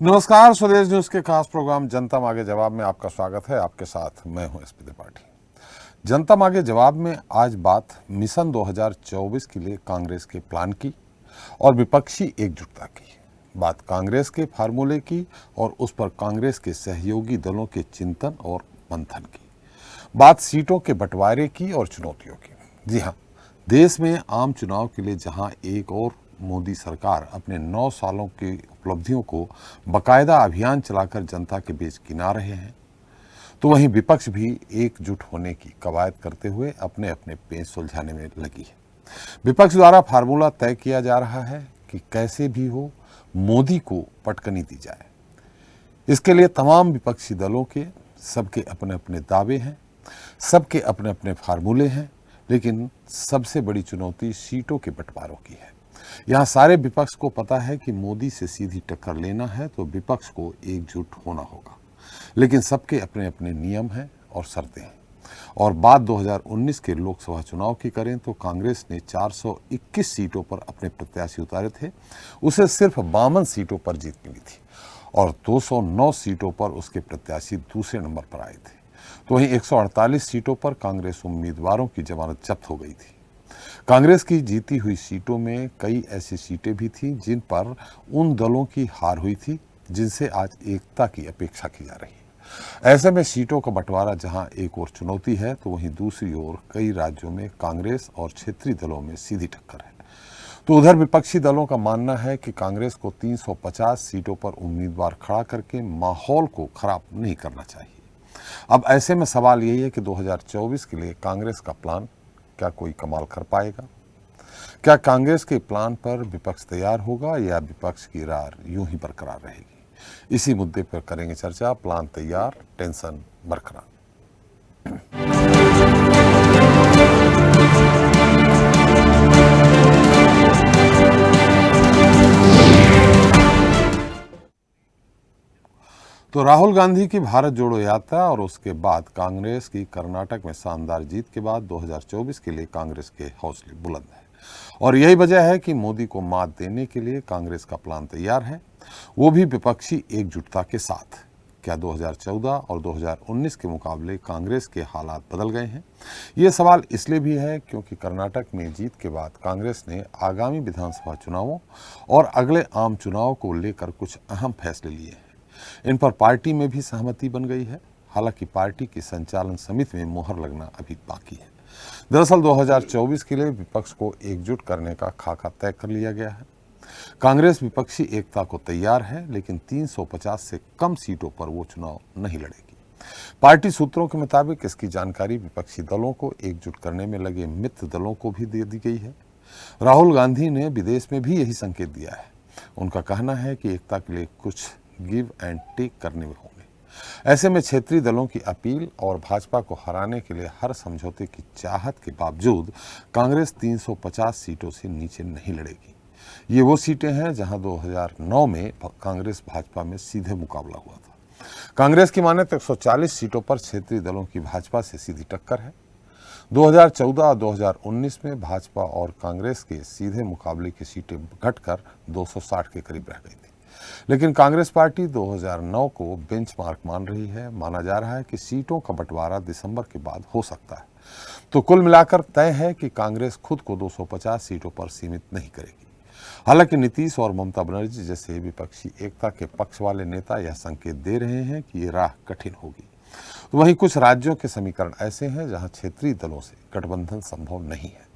नमस्कार, स्वदेश न्यूज के खास प्रोग्राम जनता मांगे जवाब में आपका स्वागत है। आपके साथ मैं हूं एसपी त्रिपाठी। जनता मांगे जवाब में आज बात मिशन 2024 के लिए कांग्रेस के प्लान की और विपक्षी एकजुटता की। बात कांग्रेस के फार्मूले की और उस पर कांग्रेस के सहयोगी दलों के चिंतन और मंथन की। बात सीटों के बंटवारे की और चुनौतियों की। जी हाँ, देश में आम चुनाव के लिए जहां एक और मोदी सरकार अपने 9 सालों की उपलब्धियों को बकायदा अभियान चलाकर जनता के बीच गिना रहे हैं, तो वहीं विपक्ष भी एकजुट होने की कवायद करते हुए अपने अपने पेच सुलझाने में लगी है। विपक्ष द्वारा फार्मूला तय किया जा रहा है कि कैसे भी हो मोदी को पटकनी दी जाए। इसके लिए तमाम विपक्षी दलों के सबके अपने अपने दावे हैं, सबके अपने अपने फार्मूले हैं, लेकिन सबसे बड़ी चुनौती सीटों के बंटवारों की है। यहाँ सारे विपक्ष को पता है कि मोदी से सीधी टक्कर लेना है तो विपक्ष को एकजुट होना होगा, लेकिन सबके अपने अपने नियम हैं और शर्तें हैं। और बात 2019 के लोकसभा चुनाव की करें तो कांग्रेस ने 421 सीटों पर अपने प्रत्याशी उतारे थे, उसे सिर्फ 52 सीटों पर जीत मिली थी और 209 सीटों पर उसके प्रत्याशी दूसरे नंबर पर आए थे। तो वहीं 148 सीटों पर कांग्रेस उम्मीदवारों की जमानत जब्त हो गई थी। कांग्रेस की जीती हुई सीटों में कई ऐसी सीटें भी थीं जिन पर उन दलों की हार हुई थी जिनसे आज एकता की अपेक्षा की जा रही है। ऐसे में सीटों का बंटवारा जहां एक और चुनौती है, तो वहीं दूसरी ओर कई राज्यों में कांग्रेस और क्षेत्रीय दलों में सीधी टक्कर है। तो उधर विपक्षी दलों का मानना है कि कांग्रेस को 350 सीटों पर उम्मीदवार खड़ा करके माहौल को खराब नहीं करना चाहिए। अब ऐसे में सवाल यही है कि 2024 के लिए कांग्रेस का प्लान क्या कोई कमाल कर पाएगा? क्या कांग्रेस के प्लान पर विपक्ष तैयार होगा या विपक्ष की रार यूं ही बरकरार रहेगी? इसी मुद्दे पर करेंगे चर्चा। प्लान तैयार, टेंशन बरकरार। तो राहुल गांधी की भारत जोड़ो यात्रा और उसके बाद कांग्रेस की कर्नाटक में शानदार जीत के बाद 2024 के लिए कांग्रेस के हौसले बुलंद हैं और यही वजह है कि मोदी को मात देने के लिए कांग्रेस का प्लान तैयार है, वो भी विपक्षी एकजुटता के साथ। क्या 2014 और 2019 के मुकाबले कांग्रेस के हालात बदल गए हैं? ये सवाल इसलिए भी है क्योंकि कर्नाटक में जीत के बाद कांग्रेस ने आगामी विधानसभा चुनावों और अगले आम चुनाव को लेकर कुछ अहम फैसले लिए हैं। इन पर पार्टी में भी सहमति बन गई है। हालांकि पार्टी की संचालन समिति में मुहर लगना अभी बाकी है। दरअसल 2024 के लिए विपक्ष को एकजुट करने का खाका तय कर लिया गया है। कांग्रेस विपक्षी एकता को तैयार है, लेकिन 350 से कम सीटों पर वो चुनाव नहीं लड़ेगी। पार्टी सूत्रों के मुताबिक इसकी जानकारी विपक्षी दलों को एकजुट करने में लगे मित्र दलों को भी दे दी गई है। राहुल गांधी ने विदेश में भी यही संकेत दिया है। उनका कहना है कि एकता के लिए कुछ गिव एंड टेक करने में होंगे। ऐसे में क्षेत्रीय दलों की अपील और भाजपा को हराने के लिए हर समझौते की चाहत के बावजूद कांग्रेस 350 सीटों से नीचे नहीं लड़ेगी। ये वो सीटें हैं जहां 2009 में कांग्रेस भाजपा में सीधे मुकाबला हुआ था। कांग्रेस की माने तो 140 सीटों पर क्षेत्रीय दलों की भाजपा से सीधी टक्कर है। 2014 और 2019 में भाजपा और कांग्रेस के सीधे मुकाबले की सीटें घटकर 260 के करीब रह गई थी, लेकिन कांग्रेस पार्टी 2009 को बेंचमार्क मान रही है। माना जा रहा है कि सीटों का बंटवारा दिसंबर के बाद हो सकता है। तो कुल मिलाकर तय है कि कांग्रेस खुद को 250 सीटों पर सीमित नहीं करेगी। हालांकि नीतीश और ममता बनर्जी जैसे विपक्षी एकता के पक्ष वाले नेता यह संकेत दे रहे हैं कि ये राह कठिन होगी। तो वहीं कुछ राज्यों के समीकरण ऐसे हैं जहां क्षेत्रीय दलों से गठबंधन संभव नहीं है।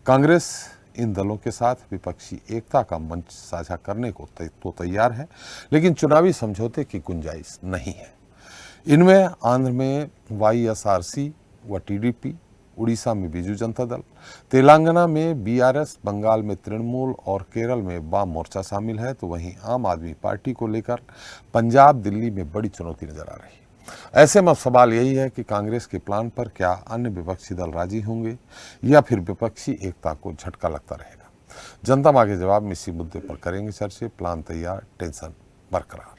कांग्रेस इन दलों के साथ विपक्षी एकता का मंच साझा करने को तो तैयार है, लेकिन चुनावी समझौते की गुंजाइश नहीं है। इनमें आंध्र में वाईएसआरसी व टीडीपी, उड़ीसा में बीजू जनता दल, तेलंगाना में बीआरएस, बंगाल में तृणमूल और केरल में वाम मोर्चा शामिल है। तो वहीं आम आदमी पार्टी को लेकर पंजाब, दिल्ली में बड़ी चुनौती नजर आ रही है। ऐसे में सवाल यही है कि कांग्रेस के प्लान पर क्या अन्य विपक्षी दल राजी होंगे या फिर विपक्षी एकता को झटका लगता रहेगा? जनता मांगे जवाब में इसी मुद्दे पर करेंगे चर्चा। प्लान तैयार, टेंशन बरकरार।